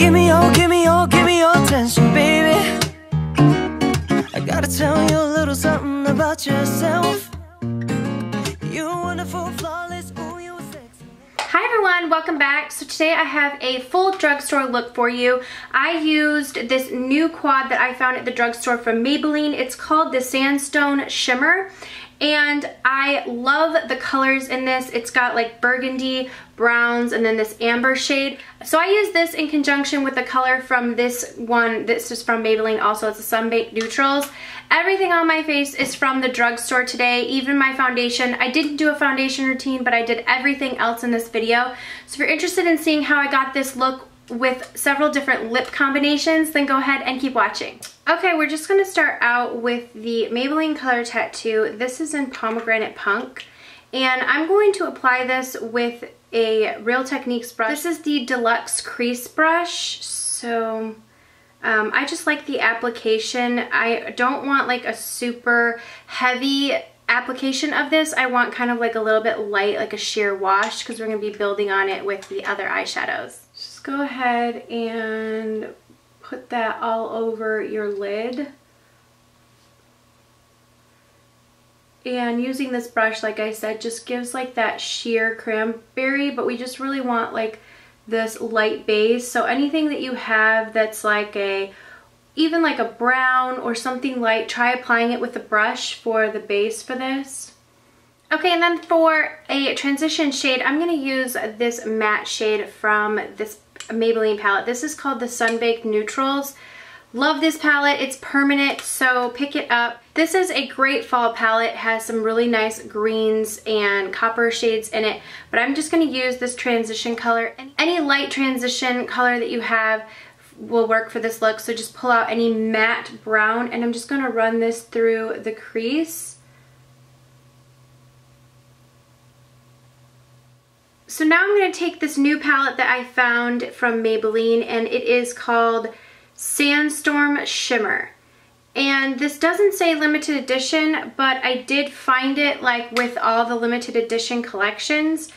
Give me your attention, baby. I gotta tell you a little something about yourself. You're wonderful, flawless, ooh, you're sexy. Hi everyone, welcome back. So today I have a full drugstore look for you. I used this new quad that I found at the drugstore from Maybelline. It's called the Sandstone Shimmer. And I love the colors in this. It's got like burgundy, browns, and then this amber shade. So I use this in conjunction with the color from this one. This is from Maybelline also. It's the Sunbaked Neutrals. Everything on my face is from the drugstore today, even my foundation. I didn't do a foundation routine, but I did everything else in this video. So if you're interested in seeing how I got this look with several different lip combinations, then go ahead and keep watching. Okay, we're just gonna start out with the Maybelline Color Tattoo. This is in Pomegranate Punk, and I'm going to apply this with a Real Techniques brush. This is the Deluxe Crease Brush, so I just like the application. I don't want like a super heavy application of this. I want kind of like a little bit light, like a sheer wash, because we're going to be building on it with the other eyeshadows. Just go ahead and put that all over your lid. And using this brush, like I said, just gives like that sheer cranberry, but we just really want like this light base. So anything that you have that's like even like a brown or something light, try applying it with the brush for the base for this. Okay, and then for a transition shade, I'm going to use this matte shade from this Maybelline palette. This is called the Sunbaked Neutrals. Love this palette. It's permanent, so pick it up. This is a great fall palette. It has some really nice greens and copper shades in it, but I'm just going to use this transition color. And any light transition color that you have will work for this look, so just pull out any matte brown, and I'm just going to run this through the crease. So now I'm going to take this new palette that I found from Maybelline, and it is called Sandstorm Shimmer. And this doesn't say limited edition, but I did find it like with all the limited edition collections.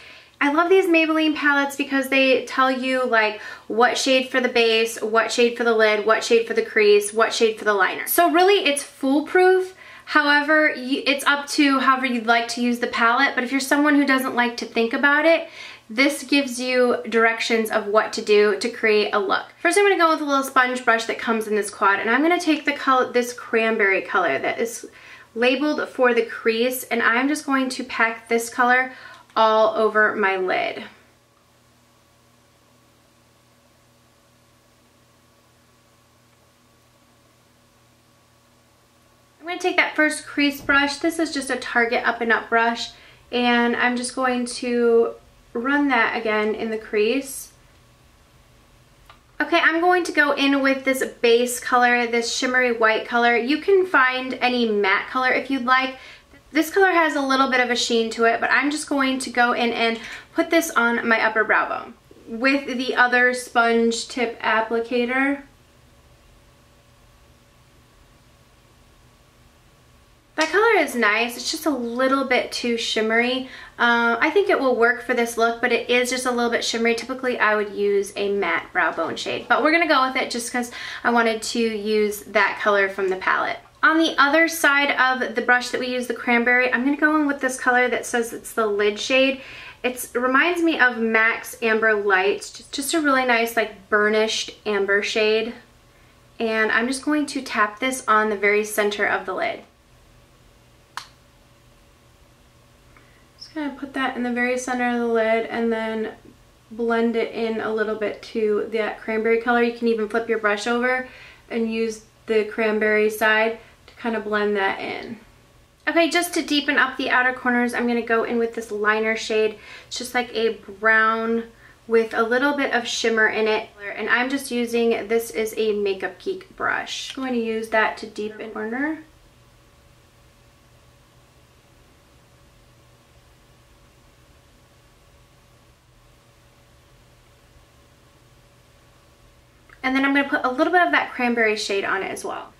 I love these Maybelline palettes because they tell you like what shade for the base, what shade for the lid, what shade for the crease, what shade for the liner. So really it's foolproof. However, it's up to however you'd like to use the palette, but if you're someone who doesn't like to think about it, this gives you directions of what to do to create a look. First, I'm going to go with a little sponge brush that comes in this quad, and I'm going to take the color, this cranberry color that is labeled for the crease, and I'm just going to pack this color all over my lid. I'm going to take that first crease brush. This is just a Target Up and Up brush, and I'm just going to run that again in the crease. Okay, I'm going to go in with this base color, this shimmery white color. You can find any matte color if you'd like. This color has a little bit of a sheen to it, but I'm just going to go in and put this on my upper brow bone with the other sponge tip applicator. That color is nice. It's just a little bit too shimmery. I think it will work for this look, but it is just a little bit shimmery. Typically, I would use a matte brow bone shade, but we're going to go with it just because I wanted to use that color from the palette. On the other side of the brush that we use, the cranberry, I'm going to go in with this color that says it's the lid shade. It reminds me of MAC's Amber Lights, just a really nice like burnished amber shade. And I'm just going to tap this on the very center of the lid. Kind of put that in the very center of the lid and then blend it in a little bit to that cranberry color. You can even flip your brush over and use the cranberry side to kind of blend that in. Okay, just to deepen up the outer corners, I'm going to go in with this liner shade. It's just like a brown with a little bit of shimmer in it. And I'm just using, this is a Makeup Geek brush. I'm going to use that to deepen the corner. And then I'm going to put a little bit of that cranberry shade on it as well.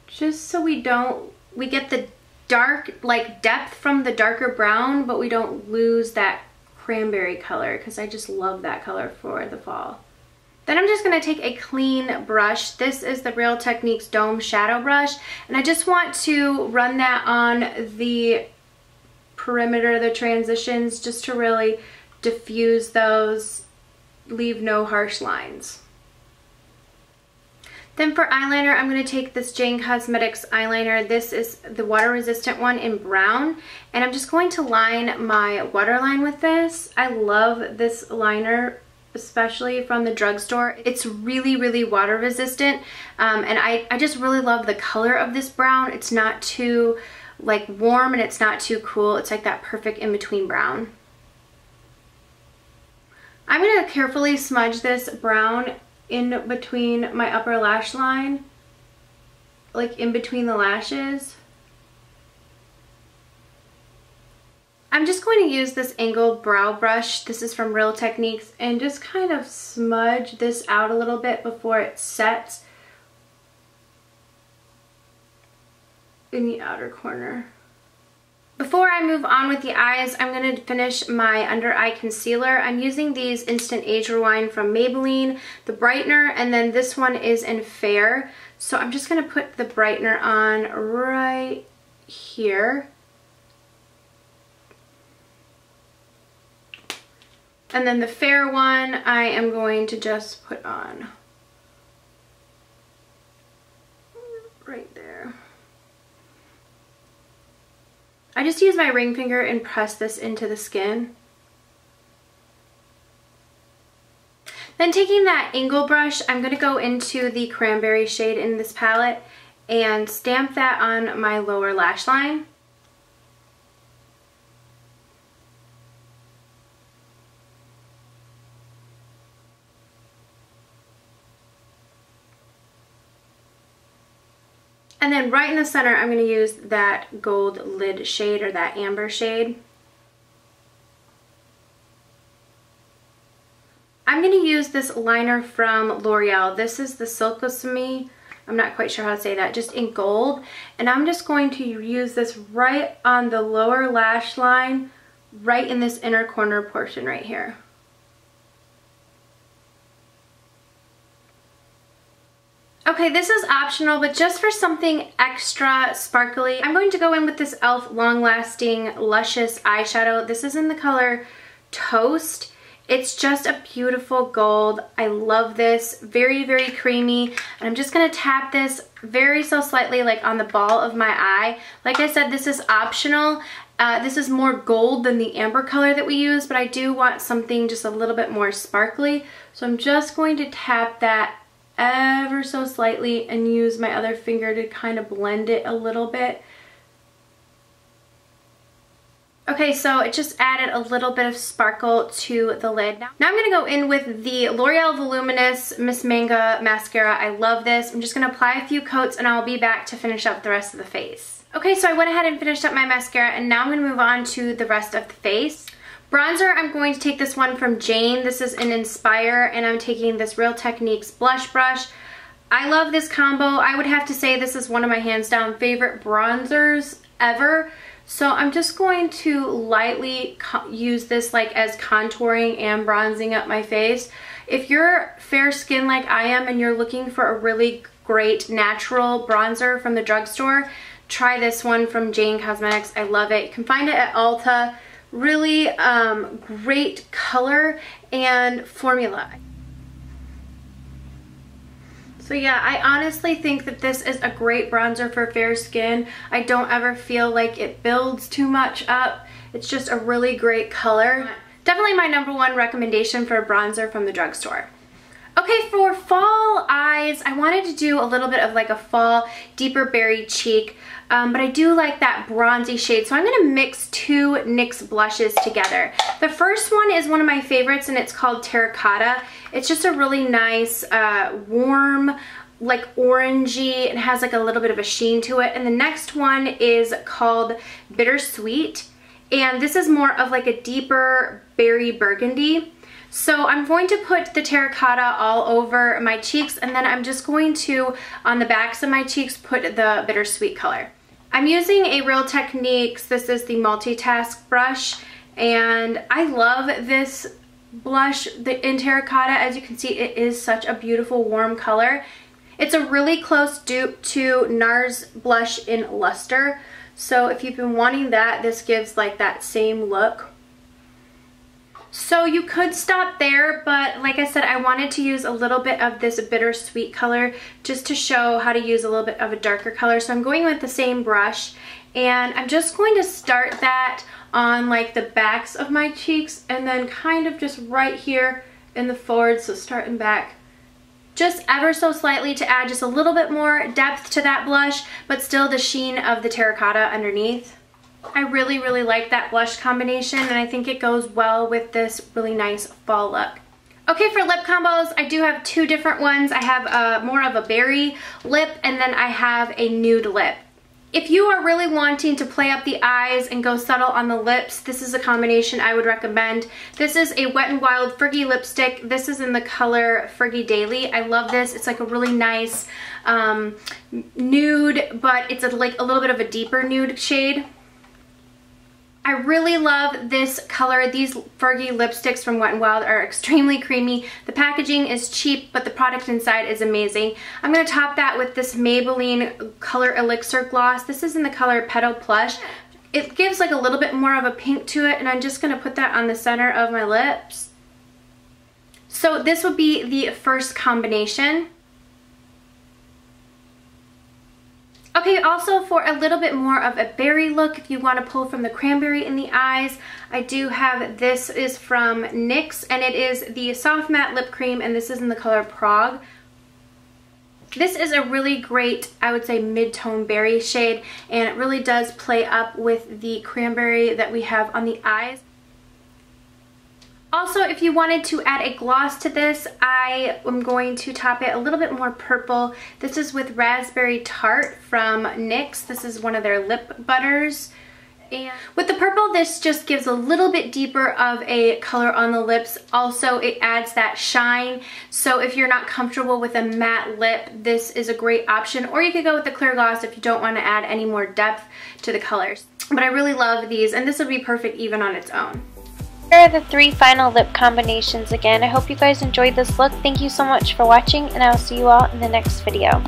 Just so we get the dark, like depth from the darker brown, but we don't lose that cranberry color, because I just love that color for the fall. Then I'm just going to take a clean brush. This is the Real Techniques Dome Shadow Brush, and I just want to run that on the perimeter, the transitions, just to really diffuse those, leave no harsh lines. Then for eyeliner, I'm going to take this Jane Cosmetics eyeliner. This is the water resistant one in brown, and I'm just going to line my waterline with this. I love this liner, especially from the drugstore. It's really, really water resistant, and I just really love the color of this brown. It's not too like warm and it's not too cool. It's like that perfect in-between brown. I'm going to carefully smudge this brown in between my upper lash line, like in between the lashes. I'm just going to use this angled brow brush. This is from Real Techniques, and just kind of smudge this out a little bit before it sets in the outer corner. Before I move on with the eyes, I'm going to finish my under eye concealer. I'm using these Instant Age Rewind from Maybelline, the brightener, and then this one is in Fair. So I'm just going to put the brightener on right here. And then the Fair one, I am going to just put on right there. I just use my ring finger and press this into the skin. Then taking that angle brush, I'm going to go into the cranberry shade in this palette and stamp that on my lower lash line. And then right in the center, I'm going to use that gold lid shade, or that amber shade. I'm going to use this liner from L'Oreal. This is the SILKISSME. I'm not quite sure how to say that, just in gold. And I'm just going to use this right on the lower lash line, right in this inner corner portion right here. Okay, this is optional, but just for something extra sparkly, I'm going to go in with this e.l.f. Long Lasting Luscious eyeshadow. This is in the color Toast. It's just a beautiful gold. I love this. Very, very creamy. And I'm just going to tap this very so slightly, like on the ball of my eye. Like I said, this is optional. This is more gold than the amber color that we use, but I do want something just a little bit more sparkly. So I'm just going to tap that ever so slightly and use my other finger to kind of blend it a little bit. Okay, so it just added a little bit of sparkle to the lid. Now I'm going to go in with the L'Oreal Voluminous Miss Manga mascara. I love this. I'm just going to apply a few coats and I'll be back to finish up the rest of the face. Okay, so I went ahead and finished up my mascara, and now I'm going to move on to the rest of the face. Bronzer, I'm going to take this one from Jane. This is an Inspire, and I'm taking this Real Techniques blush brush. I love this combo. I would have to say this is one of my hands down favorite bronzers ever. So I'm just going to lightly use this like as contouring and bronzing up my face. If you're fair skin like I am and you're looking for a really great natural bronzer from the drugstore, try this one from Jane Cosmetics. I love it. You can find it at Ulta. Really great color and formula. So yeah, I honestly think that this is a great bronzer for fair skin. I don't ever feel like it builds too much up. It's just a really great color. Definitely my #1 recommendation for a bronzer from the drugstore. Okay, for fall eyes, I wanted to do a little bit of like a fall deeper berry cheek, but I do like that bronzy shade, so I'm going to mix two NYX blushes together. The first one is one of my favorites, and it's called Terra. It's just a really nice, warm, like orangey. It has like a little bit of a sheen to it. And the next one is called Bittersweet, and this is more of like a deeper berry burgundy. So I'm going to put the Terracotta all over my cheeks, and then I'm just going to, on the backs of my cheeks, put the Bittersweet color. I'm using a Real Techniques, this is the Multitask brush, and I love this blush in Terracotta. As you can see, it is such a beautiful warm color. It's a really close dupe to NARS blush in Luster. So if you've been wanting that, this gives like that same look. So you could stop there, but like I said, I wanted to use a little bit of this Bittersweet color just to show how to use a little bit of a darker color. So I'm going with the same brush, and I'm just going to start that on like the backs of my cheeks, and then kind of just right here in the forward, so starting back just ever so slightly to add just a little bit more depth to that blush, but still the sheen of the terracotta underneath. I really, really like that blush combination, and I think it goes well with this really nice fall look. Okay, for lip combos, I do have two different ones. I have more of a berry lip, and then I have a nude lip. If you are really wanting to play up the eyes and go subtle on the lips, this is a combination I would recommend. This is a Wet n Wild Fergie lipstick. This is in the color Fergie Daily. I love this. It's like a really nice nude, but it's like a little bit of a deeper nude shade. I really love this color. These Fergie lipsticks from Wet n Wild are extremely creamy. The packaging is cheap, but the product inside is amazing. I'm going to top that with this Maybelline Color Elixir Gloss. This is in the color Petal Plush. It gives like a little bit more of a pink to it, and I'm just going to put that on the center of my lips. So this would be the first combination. Okay, also for a little bit more of a berry look, if you want to pull from the cranberry in the eyes, I do have, this is from NYX, and it is the Soft Matte Lip Cream, and this is in the color Prague. This is a really great, I would say, mid-tone berry shade, and it really does play up with the cranberry that we have on the eyes. Also, if you wanted to add a gloss to this, I am going to top it a little bit more purple. This is with Raspberry Tart from NYX. This is one of their lip butters. And with the purple, this just gives a little bit deeper of a color on the lips. Also, it adds that shine. So if you're not comfortable with a matte lip, this is a great option. Or you could go with the clear gloss if you don't want to add any more depth to the colors. But I really love these, and this would be perfect even on its own. Here are the three final lip combinations again. I hope you guys enjoyed this look. Thank you so much for watching, and I will see you all in the next video.